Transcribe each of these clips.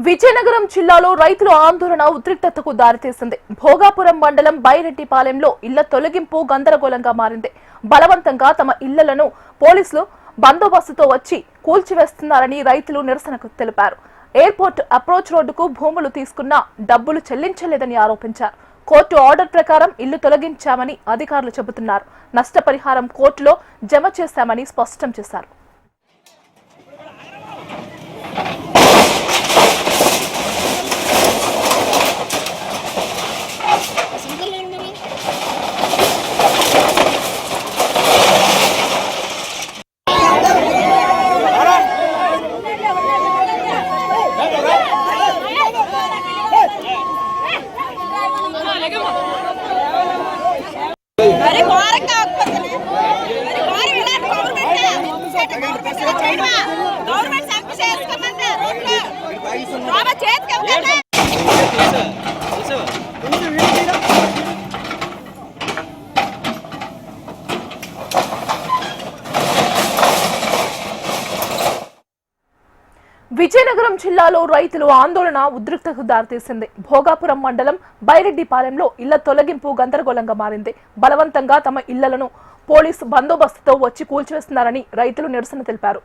విజయనగరం జిల్లాలో రైతుల ఆందోళన ఉద్రిక్తతకు దారితీసింది. భోగాపురం మండలం బైరెడ్డిపాలెంలో ఇళ్ల తొలగింపు గందరగోళంగా మారింది. బలవంతంగా తమ ఇళ్లను పోలీసులు బందోబస్తుతో వచ్చి కూల్చివేస్తున్నారని రైతులు నిరసనకు తెలిపారు. ఎయిర్పోర్ట్ అప్రోచ్ రోడ్డుకు భూములు తీసుకున్నా డబ్బులు చెల్లించలేదని ఆరోపించారు. కోర్టు ఆర్డర్ ప్రకారం ఇల్లు తొలగించామని అధికారులు చెబుతున్నారు. నష్టపరిహారం కోర్టులో జమ చేశామని స్పష్టం చేశారు. విజయనగరం జిల్లాలో రైతులు ఆందోళన ఉద్రిక్తతకు దారితీసింది. భోగాపురం మండలం బైరెడ్డిపాలెంలో ఇళ్ల తొలగింపు గందరగోళంగా మారింది. బలవంతంగా తమ ఇళ్లను పోలీసు బందోబస్తుతో వచ్చి కూల్చివేస్తున్నారని రైతులు నిరసన తెలిపారు.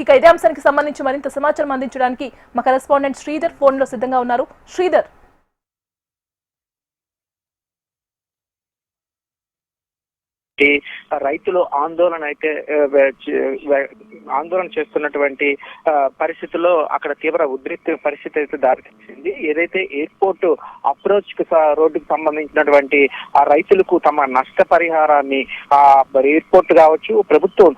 ఇక ఇదే అంశానికి సంబంధించి మరింత సమాచారం అందించడానికి మా కరెస్పాండెంట్ శ్రీధర్ ఫోన్ లో సిద్ధంగా ఉన్నారు. శ్రీధర్, రైతులు ఆందోళన చేస్తున్నటువంటి పరిస్థితుల్లో అక్కడ తీవ్ర ఉద్రిక్త పరిస్థితి అయితే దారితీసింది. ఏదైతే ఎయిర్పోర్ట్ అప్రోచ్ రోడ్డుకు సంబంధించినటువంటి ఆ రైతులకు తమ నష్టపరిహారాన్ని ఎయిర్పోర్ట్ కావచ్చు ప్రభుత్వం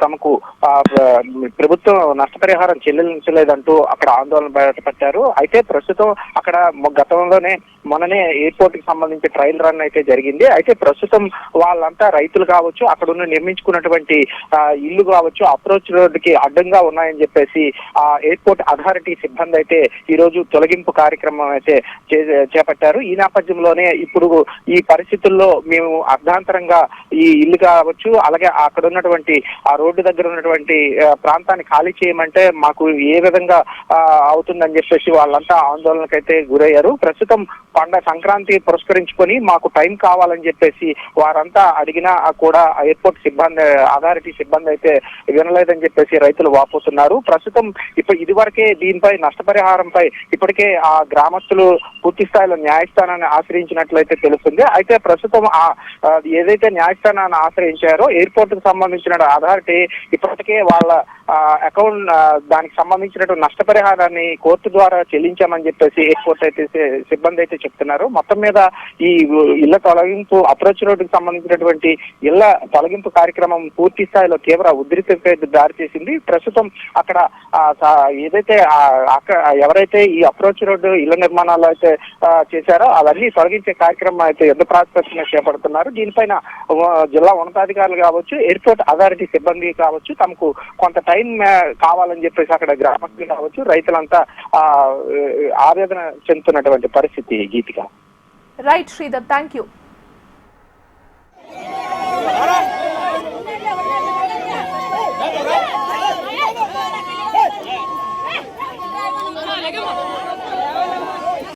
ప్రభుత్వం నష్టపరిహారం చెల్లించలేదంటూ అక్కడ ఆందోళన బయటపడ్డారు. అయితే ప్రస్తుతం అక్కడ గతంలోనే మొన్ననే ఎయిర్పోర్ట్ కి సంబంధించి ట్రయల్ రన్ అయితే జరిగింది. అయితే ప్రస్తుతం వాళ్ళంతా రైతులు కావచ్చు, అక్కడ ఉన్న నిర్మించుకున్నటువంటి ఇల్లు కావచ్చు అప్రోచ్ రోడ్డుకి అడ్డంగా ఉన్నాయని చెప్పేసి ఆ ఎయిర్పోర్ట్ అథారిటీ సిబ్బంది అయితే ఈ రోజు తొలగింపు కార్యక్రమం అయితే చేపట్టారు. ఈ నేపథ్యంలోనే ఇప్పుడు ఈ పరిస్థితుల్లో మేము అర్ధాంతరంగా ఈ ఇల్లు కావచ్చు అలాగే అక్కడ ఉన్నటువంటి ఆ రోడ్డు దగ్గర ఉన్నటువంటి ప్రాంతాన్ని ఖాళీ చేయమంటే మాకు ఏ విధంగా అవుతుందని చెప్పేసి వాళ్ళంతా ఆందోళనకైతే గురయ్యారు. ప్రస్తుతం సంక్రాంతి పురస్కరించుకొని మాకు టైం కావాలని చెప్పేసి వారంతా అడిగినా కూడా ఎయిర్పోర్ట్ సిబ్బంది అథారిటీ సిబ్బంది అయితే వినలేదని చెప్పేసి రైతులు వాపోతున్నారు. ప్రస్తుతం ఇప్పుడు ఇదివరకే దీనిపై నష్టపరిహారంపై ఇప్పటికే ఆ గ్రామస్తులు పూర్తి స్థాయిలో న్యాయస్థానాన్ని ఆశ్రయించినట్లయితే తెలుస్తుంది. అయితే ప్రస్తుతం ఏదైతే న్యాయస్థానాన్ని ఆశ్రయించారో ఎయిర్పోర్ట్ కు సంబంధించిన అథారిటీ ఇప్పటికే వాళ్ళ అకౌంట్ దానికి సంబంధించినటువంటి నష్టపరిహారాన్ని కోర్టు ద్వారా చెల్లించామని చెప్పేసి ఎయిర్పోర్ట్ అయితే సిబ్బంది అయితే చెప్తున్నారు. మొత్తం మీద ఈ ఇళ్ల తొలగింపు అప్రోచ్ రోడ్డుకు సంబంధించినటువంటి ఇళ్ల తొలగింపు కార్యక్రమం పూర్తి స్థాయిలో తీవ్ర ఉద్రిక్తతకు దారితీసింది. ప్రస్తుతం అక్కడ ఏదైతే ఎవరైతే ఈ అప్రోచ్ రోడ్డు ఇళ్ల నిర్మాణాలు అయితే చేశారో అవన్నీ తొలగించే కార్యక్రమం అయితే యుద్ధ ప్రాతిపదికన చేపడుతున్నారు. దీనిపైన జిల్లా ఉన్నతాధికారులు కావచ్చు ఎయిర్పోర్ట్ అథారిటీ సిబ్బంది కావచ్చు తమకు కొంత టైం కావాలని చెప్పేసి అక్కడ గ్రామస్తులు కావచ్చు రైతులంతా ఆవేదన చెందుతున్నటువంటి పరిస్థితి. Geethika. Right Sridhar, thank you.